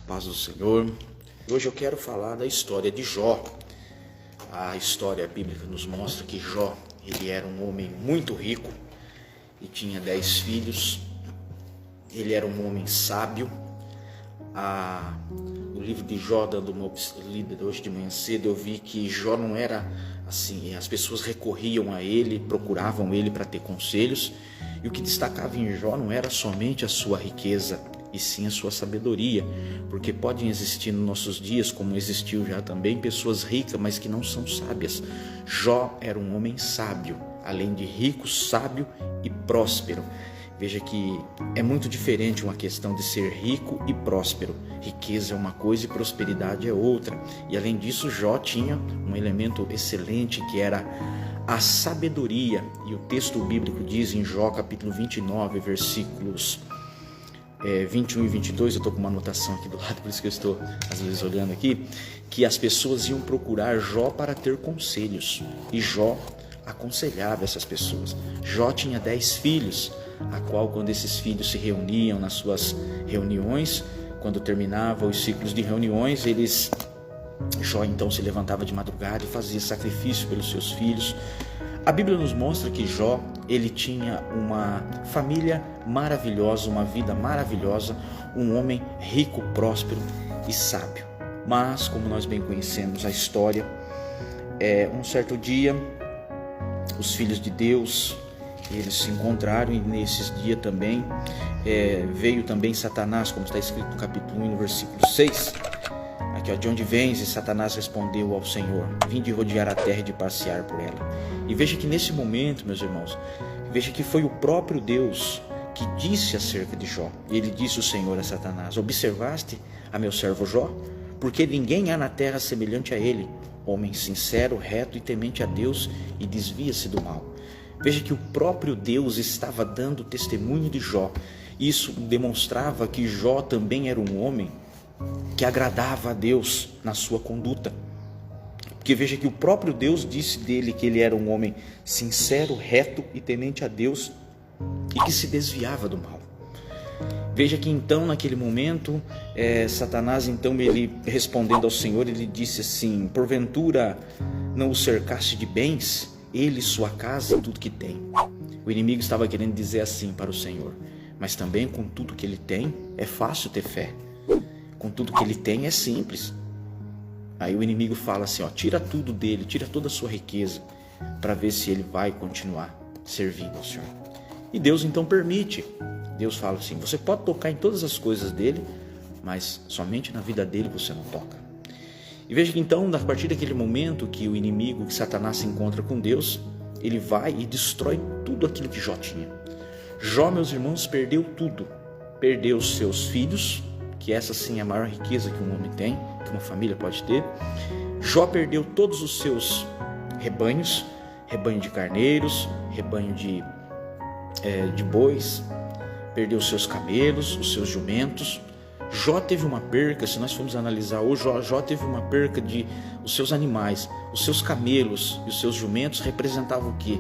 Paz do Senhor. Hoje eu quero falar da história de Jó. A história bíblica nos mostra que Jó, ele era um homem muito rico e tinha 10 filhos. Ele era um homem sábio. O livro de Jó, dando uma lida hoje de manhã cedo, eu vi que Jó não era assim, as pessoas recorriam a ele, procuravam ele para ter conselhos, e o que destacava em Jó não era somente a sua riqueza, e sim a sua sabedoria, porque podem existir nos nossos dias, como existiu já também, pessoas ricas, mas que não são sábias. Jó era um homem sábio, além de rico, sábio e próspero. Veja que é muito diferente uma questão de ser rico e próspero. Riqueza é uma coisa e prosperidade é outra. E além disso, Jó tinha um elemento excelente que era a sabedoria. E o texto bíblico diz em Jó capítulo 29, versículos 21 e 22, eu estou com uma anotação aqui do lado, por isso que eu estou às vezes olhando aqui, que as pessoas iam procurar Jó para ter conselhos. E Jó aconselhava essas pessoas. Jó tinha 10 filhos, a qual quando esses filhos se reuniam nas suas reuniões, quando terminava os ciclos de reuniões, Jó então se levantava de madrugada e fazia sacrifício pelos seus filhos. A Bíblia nos mostra que Jó, ele tinha uma família maravilhosa, uma vida maravilhosa, um homem rico, próspero e sábio. Mas, como nós bem conhecemos a história, um certo dia, os filhos de Deus, eles se encontraram, e nesses dias também veio também Satanás, como está escrito no capítulo 1, no versículo 6, aqui, de onde vens? E Satanás respondeu ao Senhor: vim de rodear a terra e de passear por ela. E veja que nesse momento, meus irmãos, veja que foi o próprio Deus que disse acerca de Jó. E ele disse o Senhor a Satanás: observaste a meu servo Jó? Porque ninguém há na terra semelhante a ele, homem sincero, reto e temente a Deus, e desvia-se do mal. Veja que o próprio Deus estava dando testemunho de Jó. Isso demonstrava que Jó também era um homem que agradava a Deus na sua conduta. Porque veja que o próprio Deus disse dele que ele era um homem sincero, reto e temente a Deus, e que se desviava do mal. Veja que então naquele momento, Satanás então, ele respondendo ao Senhor, ele disse assim: porventura não o cercaste de bens, ele, sua casa e tudo que tem? O inimigo estava querendo dizer assim para o Senhor: mas também com tudo que ele tem é fácil ter fé, com tudo que ele tem é simples. Aí o inimigo fala assim: tira tudo dele, tira toda a sua riqueza, para ver se ele vai continuar servindo ao Senhor. E Deus então permite. Deus fala assim: você pode tocar em todas as coisas dele, mas somente na vida dele você não toca. E veja que então, a partir daquele momento que o inimigo, que Satanás, se encontra com Deus, ele vai e destrói tudo aquilo que Jó tinha. Jó, meus irmãos, perdeu tudo. Perdeu os seus filhos, que essa sim é a maior riqueza que um homem tem, que uma família pode ter. Jó perdeu todos os seus rebanhos, rebanho de carneiros, rebanho de bois, perdeu os seus camelos, os seus jumentos. Jó teve uma perca, se nós formos analisar hoje, Jó teve uma perca de os seus animais, os seus camelos e os seus jumentos representavam o quê?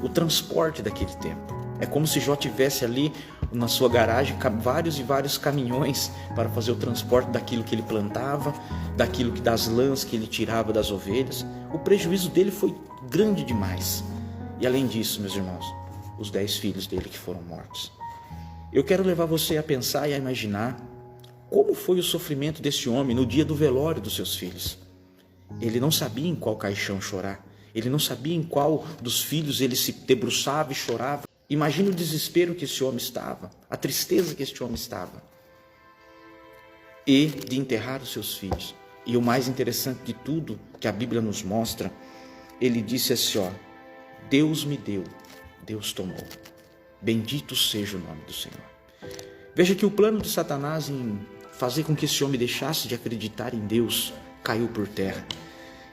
O transporte daquele tempo. É como se Jó tivesse ali na sua garagem vários e vários caminhões para fazer o transporte daquilo que ele plantava, das lãs que ele tirava das ovelhas. O prejuízo dele foi grande demais. E além disso, meus irmãos, os 10 filhos dele que foram mortos. Eu quero levar você a pensar e a imaginar como foi o sofrimento desse homem no dia do velório dos seus filhos. Ele não sabia em qual caixão chorar. Ele não sabia em qual dos filhos ele se debruçava e chorava. Imagina o desespero que esse homem estava, a tristeza que este homem estava. E de enterrar os seus filhos. E o mais interessante de tudo, que a Bíblia nos mostra, ele disse assim: Deus me deu, Deus tomou. Bendito seja o nome do Senhor. Veja que o plano de Satanás em fazer com que esse homem deixasse de acreditar em Deus caiu por terra.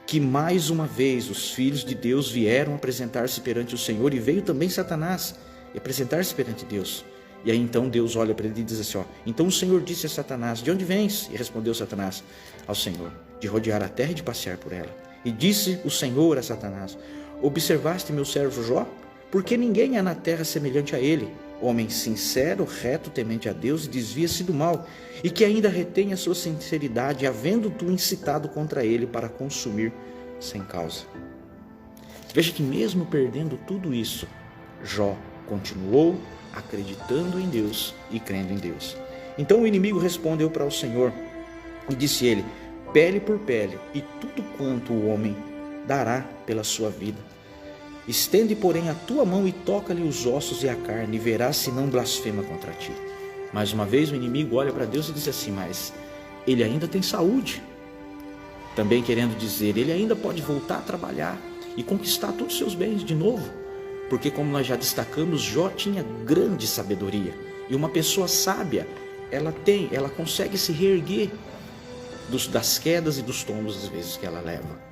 Que mais uma vez os filhos de Deus vieram apresentar-se perante o Senhor, e veio também Satanás apresentar-se perante Deus. E aí então Deus olha para ele e diz assim: então o Senhor disse a Satanás: de onde vens? E respondeu Satanás ao Senhor: de rodear a terra e de passear por ela. E disse o Senhor a Satanás: observaste meu servo Jó? Porque ninguém há na terra semelhante a ele, homem sincero, reto, temente a Deus e desvia-se do mal, e que ainda retém a sua sinceridade, havendo tu incitado contra ele para consumir sem causa. Veja que mesmo perdendo tudo isso, Jó continuou acreditando em Deus e crendo em Deus. Então o inimigo respondeu para o Senhor e disse ele: pele por pele, e tudo quanto o homem dará pela sua vida. Estende, porém, a tua mão e toca-lhe os ossos e a carne, e verás se não blasfema contra ti. Mais uma vez o inimigo olha para Deus e diz assim: mas ele ainda tem saúde. Também querendo dizer, ele ainda pode voltar a trabalhar e conquistar todos os seus bens de novo. Porque, como nós já destacamos, Jó tinha grande sabedoria. E uma pessoa sábia, ela consegue se reerguer das quedas e dos tombos às vezes que ela leva.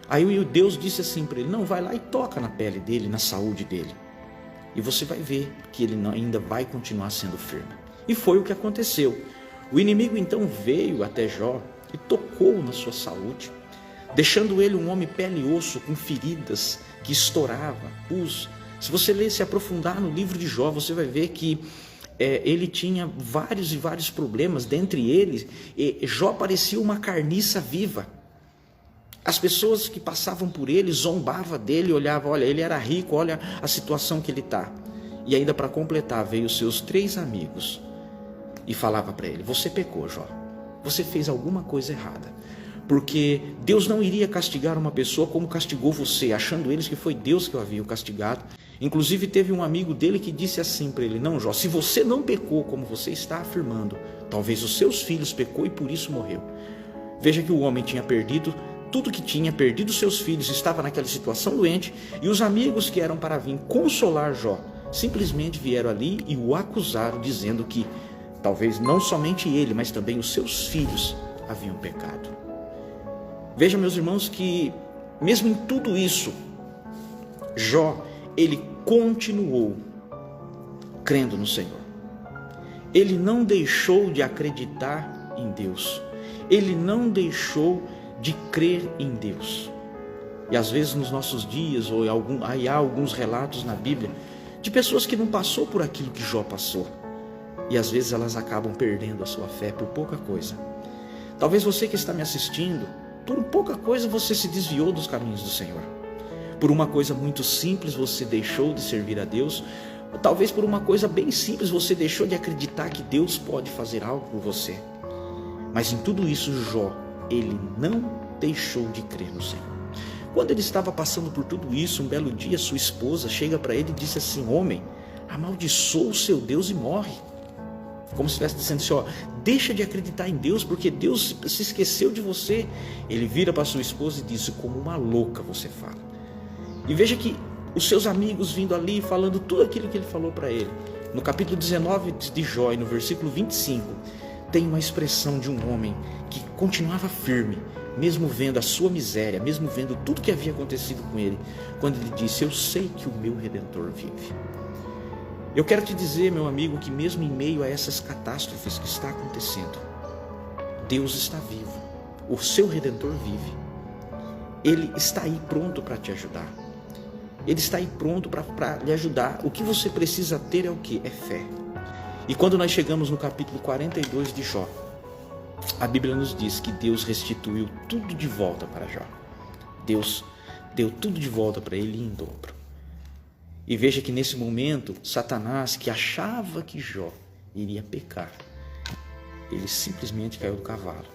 Aí Deus disse assim para ele: não, vai lá e toca na pele dele, na saúde dele, e você vai ver que ele ainda vai continuar sendo firme. E foi o que aconteceu. O inimigo então veio até Jó e tocou na sua saúde, deixando ele um homem pele e osso, com feridas que estourava, pus. Se você ler, se aprofundar no livro de Jó, você vai ver que ele tinha vários e vários problemas. Dentre eles, Jó parecia uma carniça viva. As pessoas que passavam por ele zombavam dele, olhavam: olha, ele era rico, olha a situação que ele está. E ainda para completar, veio os seus 3 amigos e falava para ele: você pecou, Jó, você fez alguma coisa errada, porque Deus não iria castigar uma pessoa como castigou você, achando eles que foi Deus que o havia castigado. Inclusive teve um amigo dele que disse assim para ele: não, Jó, se você não pecou como você está afirmando, talvez os seus filhos pecou e por isso morreu. Veja que o homem tinha perdido tudo que tinha, perdido seus filhos, estava naquela situação doente, e os amigos que eram para vir consolar Jó simplesmente vieram ali e o acusaram, dizendo que talvez não somente ele, mas também os seus filhos haviam pecado. Veja, meus irmãos, que mesmo em tudo isso, Jó, ele continuou crendo no Senhor. Ele não deixou de acreditar em Deus. Ele não deixou de crer em Deus. E às vezes nos nossos dias, aí há alguns relatos na Bíblia de pessoas que não passou por aquilo que Jó passou. E às vezes elas acabam perdendo a sua fé por pouca coisa. Talvez você que está me assistindo, por pouca coisa você se desviou dos caminhos do Senhor. Por uma coisa muito simples você deixou de servir a Deus. Ou talvez por uma coisa bem simples você deixou de acreditar que Deus pode fazer algo por você. Mas em tudo isso, Jó, ele não deixou de crer no Senhor. Quando ele estava passando por tudo isso, um belo dia sua esposa chega para ele e disse assim: homem, amaldiçoa o seu Deus e morre. Como se estivesse dizendo assim: ó, deixa de acreditar em Deus, porque Deus se esqueceu de você. Ele vira para sua esposa e diz: como uma louca você fala. E veja que os seus amigos vindo ali, falando tudo aquilo que ele falou para ele. No capítulo 19 de Jó, no versículo 25, tem uma expressão de um homem que continuava firme, mesmo vendo a sua miséria, mesmo vendo tudo que havia acontecido com ele, quando ele disse: eu sei que o meu Redentor vive. Eu quero te dizer, meu amigo, que mesmo em meio a essas catástrofes que está acontecendo, Deus está vivo, o seu Redentor vive. Ele está aí pronto para te ajudar. Ele está aí pronto para lhe ajudar. O que você precisa ter é o que? É fé. E quando nós chegamos no capítulo 42 de Jó, a Bíblia nos diz que Deus restituiu tudo de volta para Jó. Deus deu tudo de volta para ele em dobro. E veja que nesse momento, Satanás, que achava que Jó iria pecar, ele simplesmente caiu do cavalo,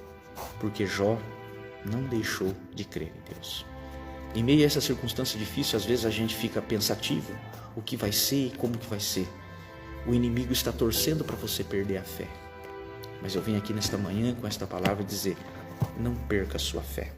porque Jó não deixou de crer em Deus. Em meio a essa circunstância difícil, às vezes a gente fica pensativo: o que vai ser e como que vai ser? O inimigo está torcendo para você perder a fé. Mas eu venho aqui nesta manhã com esta palavra dizer: não perca a sua fé.